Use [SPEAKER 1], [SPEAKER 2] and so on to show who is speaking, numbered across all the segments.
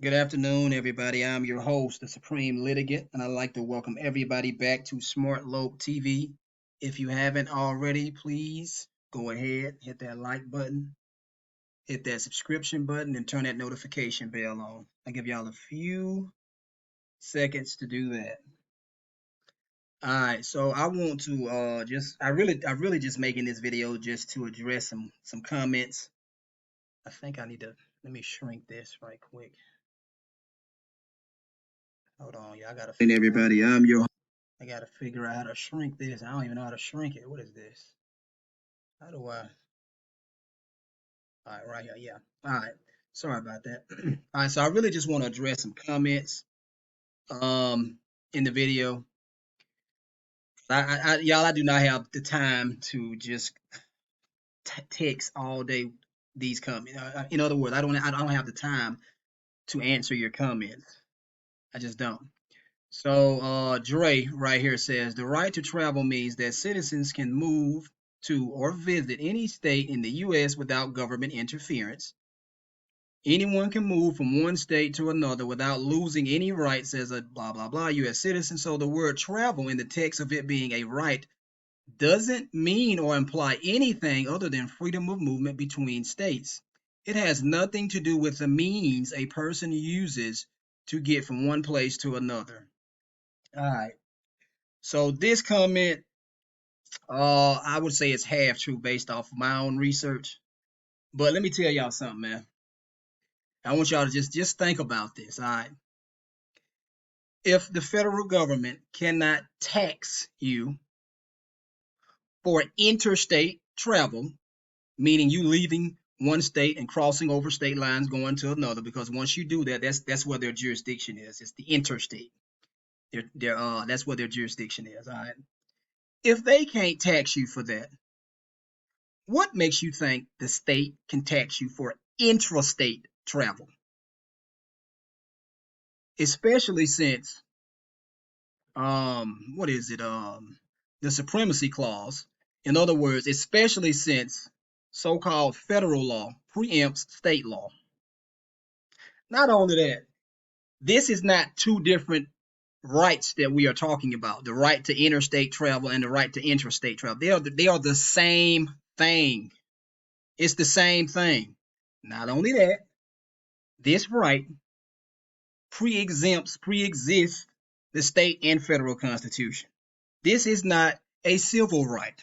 [SPEAKER 1] Good afternoon, everybody. I'm your host, the Supreme Litigant, and I'd like to welcome everybody back to Smart Lope TV. If you haven't already, please go ahead, hit that like button, hit that subscription button, and turn that notification bell on. I give y'all a few seconds to do that. All right, so I want to I really just making this video just to address some comments. I think I need to let me shrink this right quick. Hold on, y'all. I gotta. And everybody, I gotta figure out how to shrink this. I don't even know how to shrink it. What is this? How do I? All right, right here. Yeah. All right. Sorry about that. All right. So I really just want to address some comments um in the video. Y'all, I do not have the time to just text all day these comments. In other words, I don't have the time to answer your comments. I just don't. So Dre right here says the right to travel means that citizens can move to or visit any state in the U.S. without government interference. Anyone can move from one state to another without losing any rights as a blah blah blah U.S. citizen. So the word travel in the text of it being a right doesn't mean or imply anything other than freedom of movement between states. It has nothing to do with the means a person uses to get from one place to another. All right. So this comment, I would say it's half true based off of my own research. But let me tell y'all something, man. I want y'all to just think about this. All right. If the federal government cannot tax you for interstate travel, meaning you leaving one state and crossing over state lines going to another, because once you do that, that's where their jurisdiction is. It's the interstate. That's where their jurisdiction is. All right. If they can't tax you for that, what makes you think the state can tax you for intrastate travel? Especially since what is it? The supremacy clause. In other words, especially since so-called federal law preempts state law. Not only that, this is not two different rights that we are talking about. The right to interstate travel and the right to intrastate travel. They are the same thing. It's the same thing. Not only that, this right pre-exists the state and federal constitution. This is not a civil right.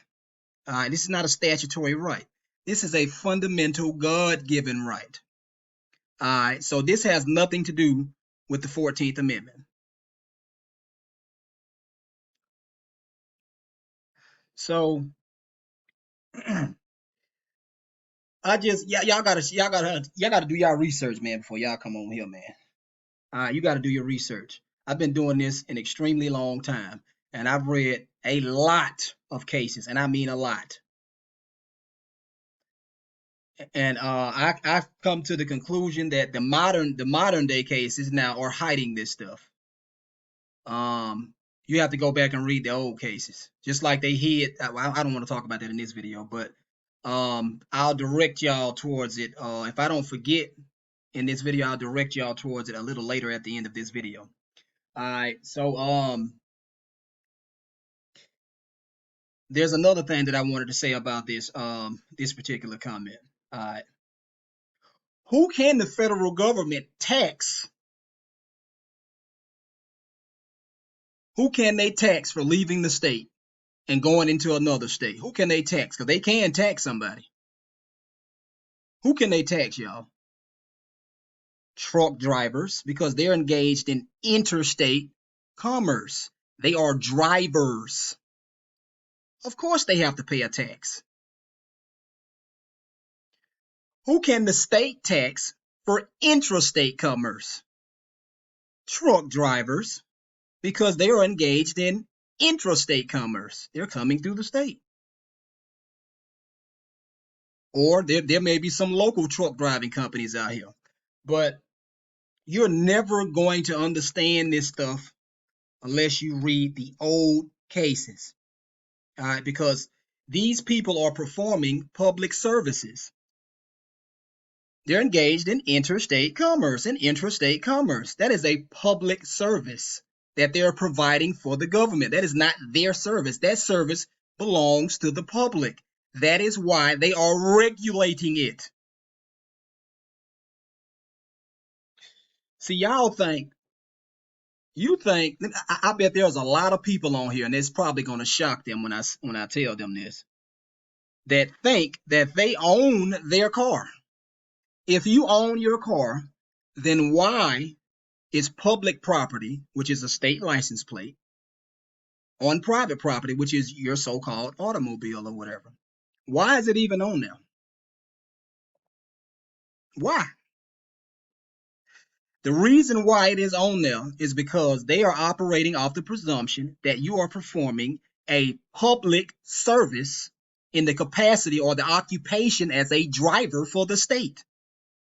[SPEAKER 1] This is not a statutory right. This is a fundamental God-given right. So this has nothing to do with the 14th Amendment. So y'all gotta do y'all research, man, before y'all come on here, man. You gotta do your research. I've been doing this an extremely long time, and I've read a lot of cases, and I mean a lot. And I've come to the conclusion that the modern day cases now are hiding this stuff. You have to go back and read the old cases, just like they hid. I don't want to talk about that in this video, but I'll direct y'all towards it. If I don't forget in this video, I'll direct y'all towards it a little later at the end of this video. All right, so there's another thing that I wanted to say about this particular comment. All right, who can the federal government tax? Who can they tax for leaving the state and going into another state? Who can they tax? Because they can tax somebody. Who can they tax, y'all? Truck drivers, because they're engaged in interstate commerce. They are drivers. Of course, they have to pay a tax. Who can the state tax for intrastate commerce? Truck drivers, because they are engaged in intrastate commerce. They're coming through the state. Or there may be some local truck driving companies out here. But you're never going to understand this stuff unless you read the old cases. All right, because these people are performing public services. They're engaged in interstate commerce. That is a public service that they're providing for the government. That is not their service. That service belongs to the public. That is why they are regulating it. See, you think, I bet there's a lot of people on here, and it's probably going to shock them when I tell them this, that think that they own their car. If you own your car, then why is public property, which is a state license plate, on private property, which is your so-called automobile or whatever? Why is it even on there? Why? The reason why it is on there is because they are operating off the presumption that you are performing a public service in the capacity or the occupation as a driver for the state.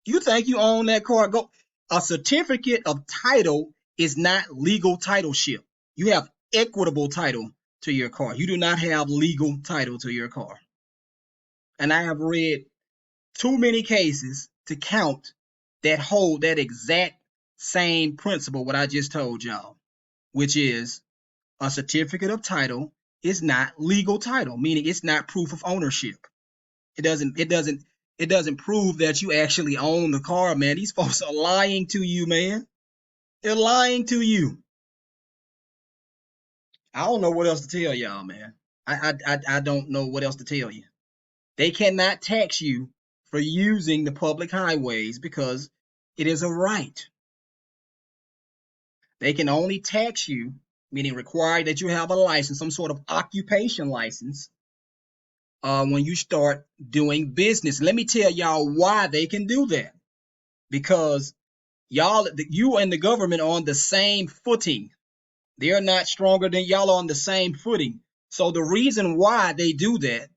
[SPEAKER 1] You think you own that car? Go. A certificate of title is not legal titleship. You have equitable title to your car. You do not have legal title to your car. And I have read too many cases to count that hold that exact same principle, what I just told y'all, which is a certificate of title is not legal title, meaning it's not proof of ownership. It doesn't prove that you actually own the car, man. These folks are lying to you, man. They're lying to you. I don't know what else to tell y'all, man. I don't know what else to tell you. They cannot tax you for using the public highways because it is a right. They can only tax you, meaning require that you have a license, some sort of occupation license, when you start doing business. Let me tell y'all why they can do that. Because you and the government are on the same footing. They're not stronger than y'all are on the same footing. So the reason why they do that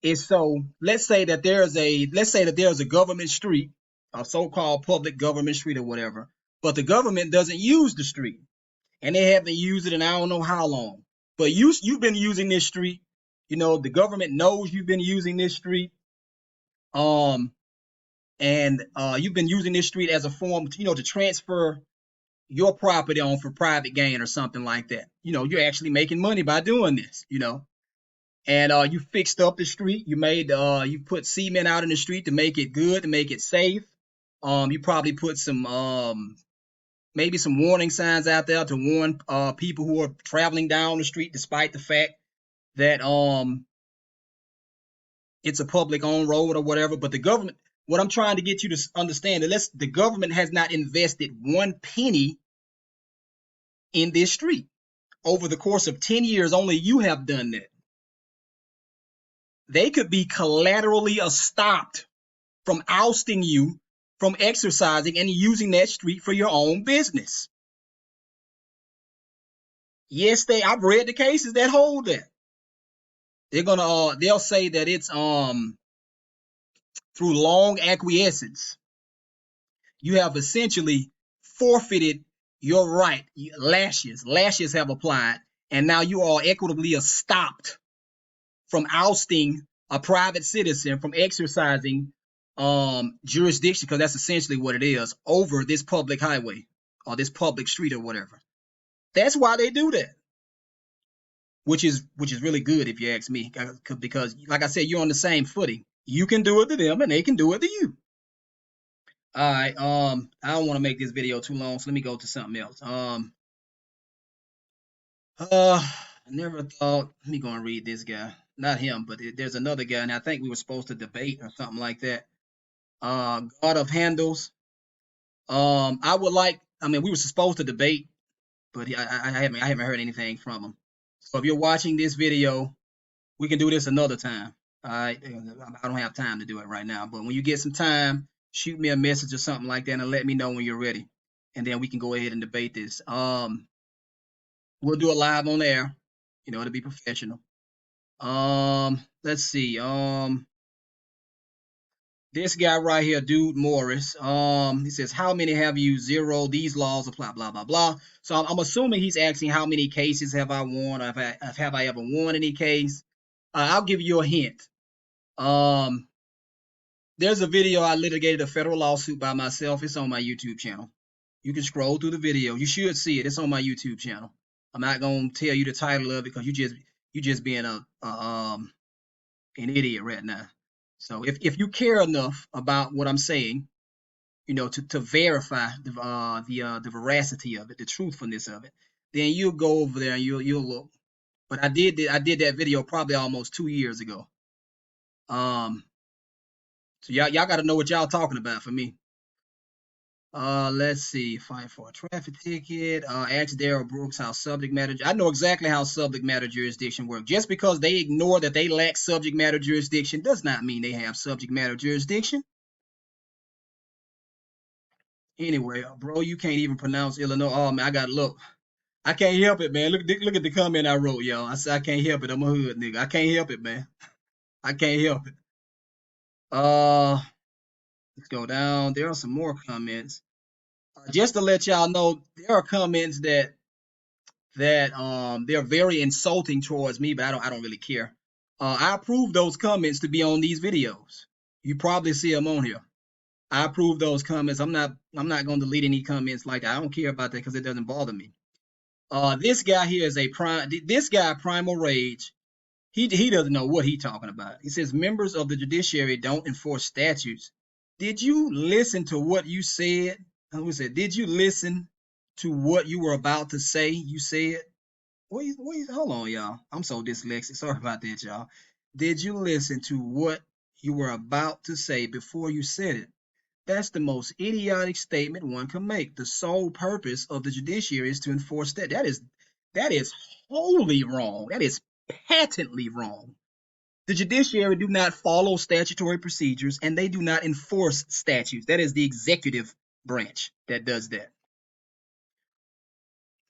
[SPEAKER 1] is so let's say that there's a government street, a so-called public government street or whatever, but the government doesn't use the street, and they haven't used it in I don't know how long. But you've been using this street. The government knows you've been using this street. And you've been using this street as a form, to transfer your property on for private gain or something like that. You're actually making money by doing this. And you fixed up the street. You put cement out in the street to make it good, to make it safe. You probably put maybe some warning signs out there to warn people who are traveling down the street, despite the fact that it's a public owned road or whatever. But the government, what I'm trying to get you to understand, is the government has not invested one penny in this street. Over the course of 10 years, only you have done that. They could be collaterally stopped from ousting you from exercising and using that street for your own business. Yes, I've read the cases that hold that. They'll say that it's through long acquiescence. You have essentially forfeited your right. Lashes have applied, and now you are equitably stopped from ousting a private citizen from exercising jurisdiction, because that's essentially what it is, over this public highway or this public street or whatever. That's why they do that, which is really good if you ask me, because like I said, you're on the same footing. You can do it to them, and they can do it to you. All right. I don't want to make this video too long, so let me go to something else. I never thought. Let me go and read this guy. Not him, but there's another guy, and I think we were supposed to debate or something like that. God of Handles. We were supposed to debate, but I haven't heard anything from him. So if you're watching this video, we can do this another time. All right. I don't have time to do it right now, but when you get some time, shoot me a message or something like that and let me know when you're ready, and then we can go ahead and debate this. We'll do it live on air, to be professional. Let's see. This guy right here, Dude Morris, he says, how many have you? 0. These laws apply, blah, blah, blah. So I'm assuming he's asking how many cases have I won, or have I ever won any case? I'll give you a hint. There's a video I litigated a federal lawsuit by myself. It's on my YouTube channel. You can scroll through the video. You should see it. It's on my YouTube channel. I'm not gonna tell you the title of it because you just being an idiot right now. So if you care enough about what I'm saying, to verify the veracity of it, the truthfulness of it, then you'll go over there and you'll look. But I did that video probably almost 2 years ago. So y'all got to know what y'all talking about for me. Let's see. Fight for a traffic ticket. Ask Daryl Brooks how subject matter. I know exactly how subject matter jurisdiction works. Just because they ignore that they lack subject matter jurisdiction does not mean they have subject matter jurisdiction. Anyway, bro, you can't even pronounce Illinois. Oh man, I got to look. I can't help it, man. Look at the comment I wrote, y'all. I said I can't help it. I'm a hood nigga. I can't help it, man. I can't help it. Let's go down. There are some more comments. Just to let y'all know, there are comments that they're very insulting towards me, but I don't really care. I approve those comments to be on these videos. You probably see them on here. I approve those comments. I'm not going to delete any comments like that. I don't care about that because it doesn't bother me. This guy here is this guy Primal Rage. He doesn't know what he's talking about. He says members of the judiciary don't enforce statutes. Did you listen to what you said? Who said? Did you listen to what you were about to say? You said. Hold on, y'all. I'm so dyslexic. Sorry about that, y'all. Did you listen to what you were about to say before you said it? That's the most idiotic statement one can make. The sole purpose of the judiciary is to enforce that. That is wholly wrong. That is patently wrong. The judiciary do not follow statutory procedures and they do not enforce statutes. That is the executive branch that does that.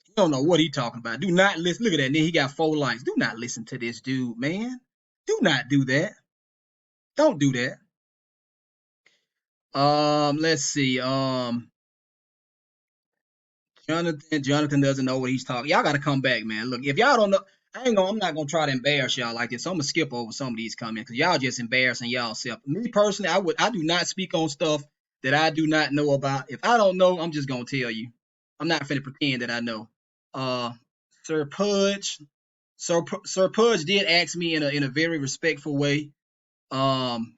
[SPEAKER 1] You don't know what he's talking about. Do not listen. Look at that. And then he got 4 likes. Do not listen to this dude, man. Do not do that. Don't do that. Let's see. Jonathan doesn't know what he's talking. Y'all got to come back, man. Look, if y'all don't know, I'm not gonna try to embarrass y'all like this. So I'm gonna skip over some of these comments because y'all just embarrassing y'all self. Me personally, I do not speak on stuff that I do not know about. If I don't know, I'm just gonna tell you. I'm not finna pretend that I know. Uh, Sir Pudge, Sir Pudge did ask me in a very respectful way, um,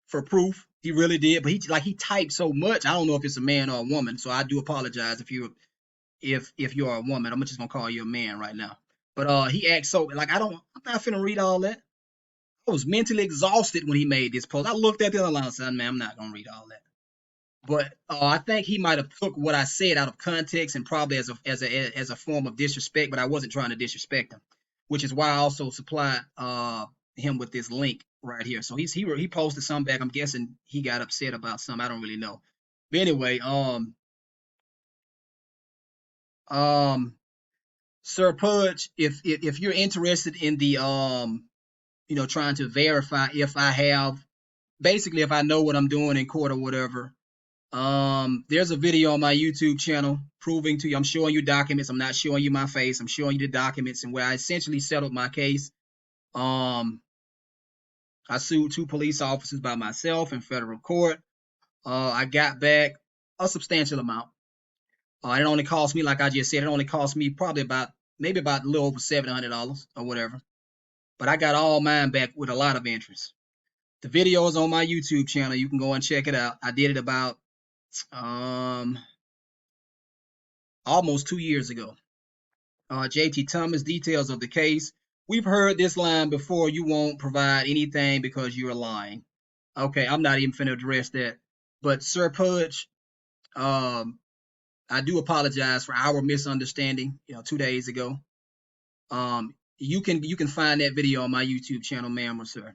[SPEAKER 1] for proof. He really did, but he typed so much. I don't know if it's a man or a woman, so I do apologize if you're a woman. I'm just gonna call you a man right now. But he acts so like I'm not finna read all that. I was mentally exhausted when he made this post. I looked at the other line and said, man, I'm not gonna read all that. But I think he might have took what I said out of context and probably as a form of disrespect. But I wasn't trying to disrespect him, which is why I also supplied him with this link right here. So he posted something back. I'm guessing he got upset about something. I don't really know. But anyway, um, Sir Pudge, if you're interested in the trying to verify if I have basically if I know what I'm doing in court or whatever, there's a video on my YouTube channel proving to you. I'm showing you documents. I'm not showing you my face. I'm showing you the documents and where I essentially settled my case. I sued 2 police officers by myself in federal court. I got back a substantial amount. It only cost me, like I just said, it only cost me probably maybe about a little over $700 or whatever. But I got all mine back with a lot of interest. The video is on my YouTube channel. You can go and check it out. I did it about almost 2 years ago. JT Thomas, details of the case. We've heard this line before. You won't provide anything because you're lying. Okay, I'm not even finna address that. But Sir Pudge, I do apologize for our misunderstanding, 2 days ago. You can find that video on my YouTube channel, ma'am or sir.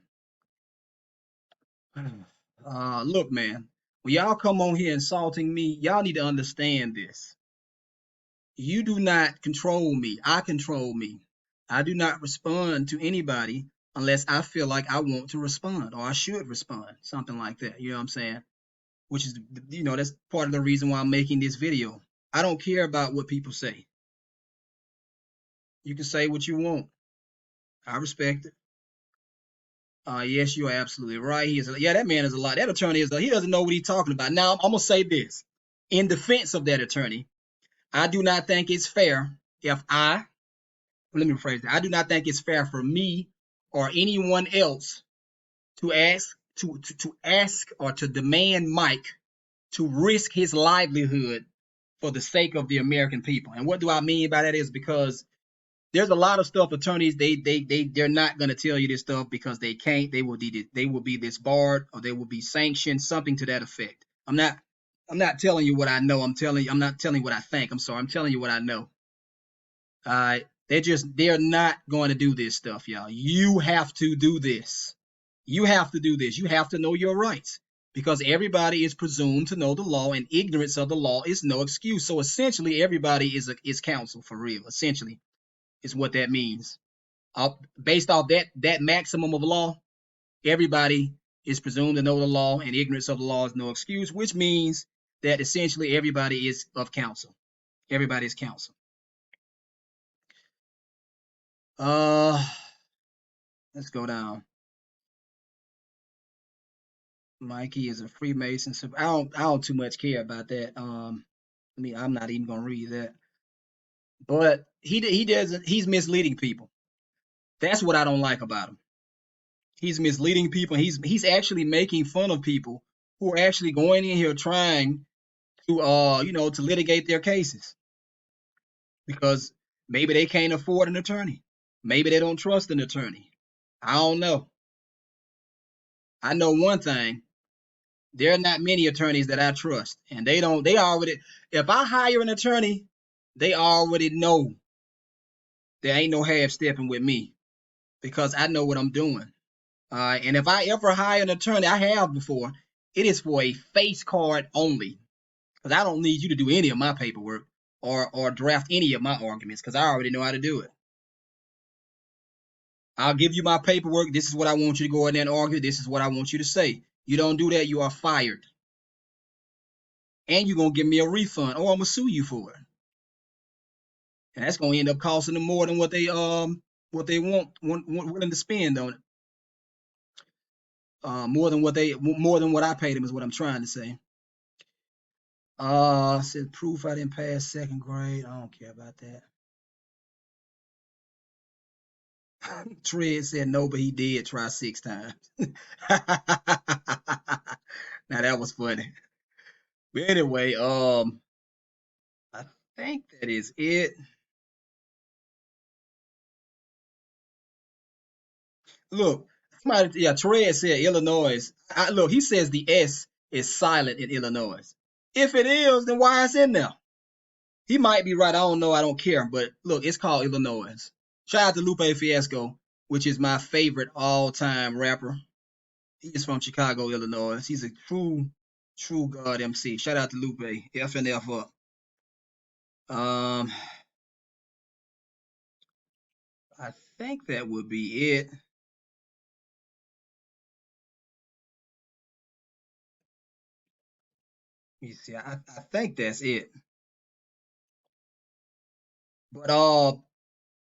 [SPEAKER 1] Look, man, when y'all come on here insulting me, y'all need to understand this. You do not control me. I control me. I do not respond to anybody unless I feel like I want to respond or I should respond, something like that. You know what I'm saying? Which is, that's part of the reason why I'm making this video. I don't care about what people say. You can say what you want. I respect it. Yes, you are absolutely right. He is. Yeah, that man is a lot. That attorney is. He doesn't know what he's talking about. Now, I'm gonna say this in defense of that attorney. I do not think it's fair if I. Let me rephrase that. I do not think it's fair for me or anyone else to ask or to demand Mike to risk his livelihood for the sake of the American people. And what do I mean by that is because there's a lot of stuff attorneys they're not going to tell you this stuff because they can't. They will be disbarred or they will be sanctioned, something to that effect. I'm not telling you what I know. I'm not telling you what I think. I'm sorry. I'm telling you what I know. They're not going to do this stuff, y'all. You have to do this. You have to do this. You have to know your rights because everybody is presumed to know the law, and ignorance of the law is no excuse. So essentially, everybody is counsel for real. Essentially, is what that means. Based off that maximum of law, everybody is presumed to know the law, and ignorance of the law is no excuse, which means that essentially everybody is of counsel. Everybody is counsel. Uh, let's go down. Mikey is a Freemason. So I don't too much care about that. I'm not even gonna read that. But he doesn't. He's misleading people. That's what I don't like about him. He's misleading people. He's actually making fun of people who are actually going in here trying to to litigate their cases because maybe they can't afford an attorney. Maybe they don't trust an attorney. I don't know. I know one thing. There are not many attorneys that I trust, and they already. If I hire an attorney, they already know there ain't no half stepping with me because I know what I'm doing. And if I ever hire an attorney, I have before, it is for a face card only because I don't need you to do any of my paperwork or draft any of my arguments because I already know how to do it. I'll give you my paperwork. This is what I want you to go in there and argue. This is what I want you to say. You don't do that, you are fired. And you're gonna give me a refund, or I'm gonna sue you for it. And that's gonna end up costing them more than what they want willing to spend on it. More than what I paid them is what I'm trying to say. Said proof I didn't pass second grade. I don't care about that. Tread said no, but he did try 6 times. Now that was funny. But anyway, I think that is it. Look, yeah, Tread said Illinois. Look, he says the S is silent in Illinois. If it is, then why it's in there? He might be right. I don't know. I don't care. But look, it's called Illinois. Shout out to Lupe Fiasco, which is my favorite all-time rapper. He's from Chicago, Illinois. He's a true God MC. Shout out to Lupe. F and F up. Um, I think that would be it. You see, I think that's it. But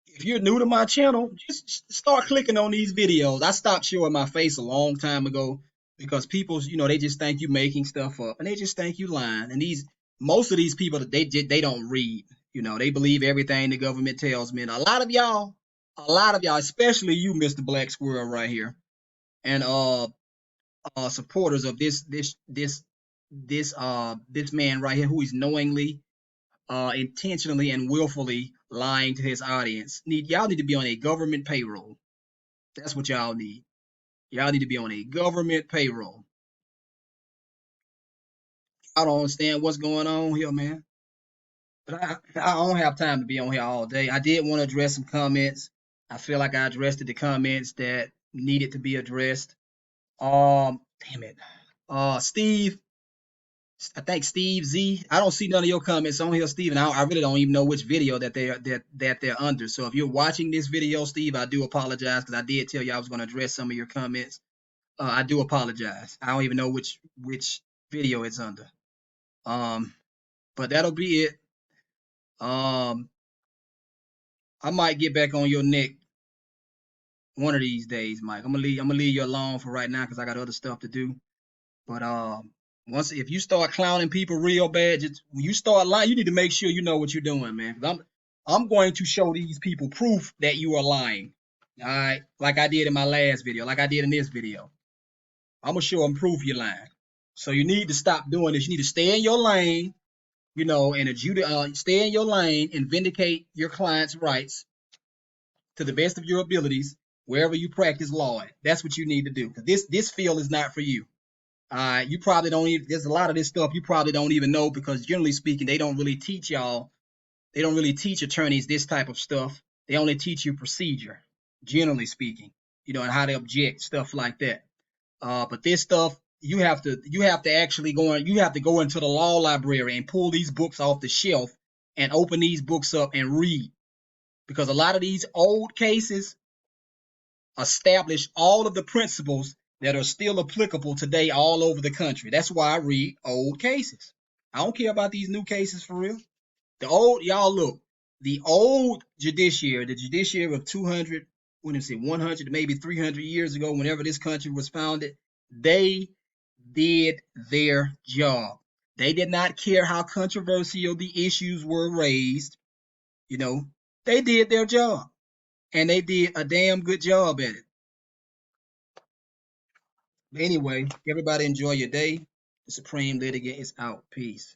[SPEAKER 1] if you're new to my channel, just start clicking on these videos. I stopped showing my face a long time ago because people, they just think you making stuff up and they just think you lying. And most of these people, they don't read. They believe everything the government tells me. And a lot of y'all, especially you, Mr. Black Squirrel, right here, and supporters of this man right here, who is knowingly, intentionally, and willfully lying to his audience. Y'all need to be on a government payroll. That's what y'all need. Y'all need to be on a government payroll. I don't understand what's going on here, man. But I don't have time to be on here all day. I did want to address some comments. I feel like I addressed the comments that needed to be addressed. Damn it. Steve, I think Steve Z. I don't see none of your comments on here, Steve, and I really don't even know which video that they're under. So if you're watching this video, Steve, I do apologize because I did tell you I was going to address some of your comments. I do apologize. I don't even know which video it's under. But that'll be it. Um, I might get back on your neck one of these days, Mike. I'm gonna leave you alone for right now because I got other stuff to do. But once if you start clowning people real bad, just when you start lying, you need to make sure you know what you're doing, man. 'Cause I'm going to show these people proof that you are lying. All right, like I did in my last video, like I did in this video. I'm gonna show them proof you're lying. So you need to stop doing this. You need to stay in your lane, and stay in your lane and vindicate your client's rights to the best of your abilities wherever you practice law. That's what you need to do. Because this field is not for you. You probably don't even, there's a lot of this stuff you probably don't even know because generally speaking, they don't really teach y'all, they don't really teach attorneys this type of stuff. They only teach you procedure, generally speaking, and how to object, stuff like that. But this stuff, you have to actually you have to go into the law library and pull these books off the shelf and open these books up and read. Because a lot of these old cases establish all of the principles that are still applicable today all over the country. That's why I read old cases. I don't care about these new cases for real. Y'all look, the old judiciary, the judiciary of 200, what did I say, 100, maybe 300 years ago, whenever this country was founded, they did their job. They did not care how controversial the issues were raised. You know, they did their job and they did a damn good job at it. But anyway, everybody enjoy your day. The Supreme Litigant is out. Peace.